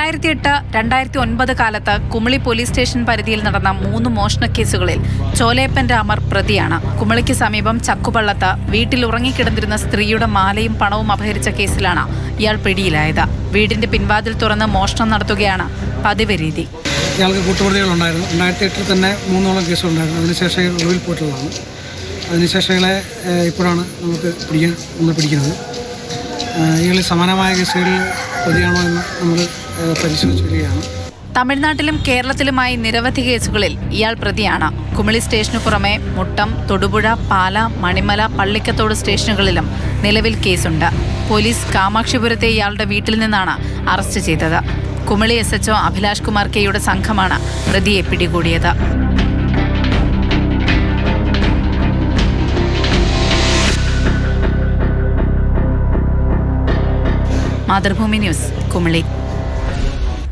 2008-2009 കാലത്ത് Kumily police station പരിധിയിൽ നടന്ന 3 മോഷണക്കേസുകളിൽ ചോലേപ്പൻ രാമർ പ്രതിയാണ്. കുമളിക്ക് സമീപം ചക്കുപള്ളത്ത് വീട്ടിൽ ഉറങ്ങിക്കിടന്നിരുന്ന സ്ത്രീയുടെ മാലയും പണവും അപഹരിച്ച കേസിലാണ് ഇയാൾ പിടിയിലായത്. വീടിന്റെ പിൻവാതിൽ തുറന്ന് മോഷണം നടത്തുകയാണ് പതിവ് രീതി. ഇയാൾക്ക് കൂട്ടുപ്രതികളുണ്ടായിരുന്നു. 2008 തന്നെ 3ഓളം കേസുണ്ടായിരുന്നു. അതിനുശേഷം ഒളിവിൽ പോയിട്ടുള്ളതാണ്. അതിനുശേഷം ഇപ്പോഴാണ് നമ്മൾ പിടിക്കുന്നത്. ഇയാൾ സമാനമായ കേസുകളിൽ പ്രതിയാണോ എന്ന് നമ്മൾ പരിശോധിച്ചു വരികയാണ്. തമിഴ്നാട്ടിലും കേരളത്തിലുമായി നിരവധി കേസുകളിൽ ഇയാൾ പ്രതിയാണ്. കുമളി സ്റ്റേഷനു പുറമെ മുട്ടം, തൊടുപുഴ, പാല, മണിമല, പള്ളിക്കത്തോട് സ്റ്റേഷനുകളിലും നിലവിൽ കേസുണ്ട്. പോലീസ് കാമാക്ഷിപുരത്തെ ഇയാളുടെ വീട്ടിൽ നിന്നാണ് അറസ്റ്റ് ചെയ്തത്. കുമളി SHO അഭിലാഷ് കുമാർ കെയുടെ സംഘമാണ് പ്രതിയെ പിടികൂടിയത്. മാതൃഭൂമി ന്യൂസ്, കുമളി.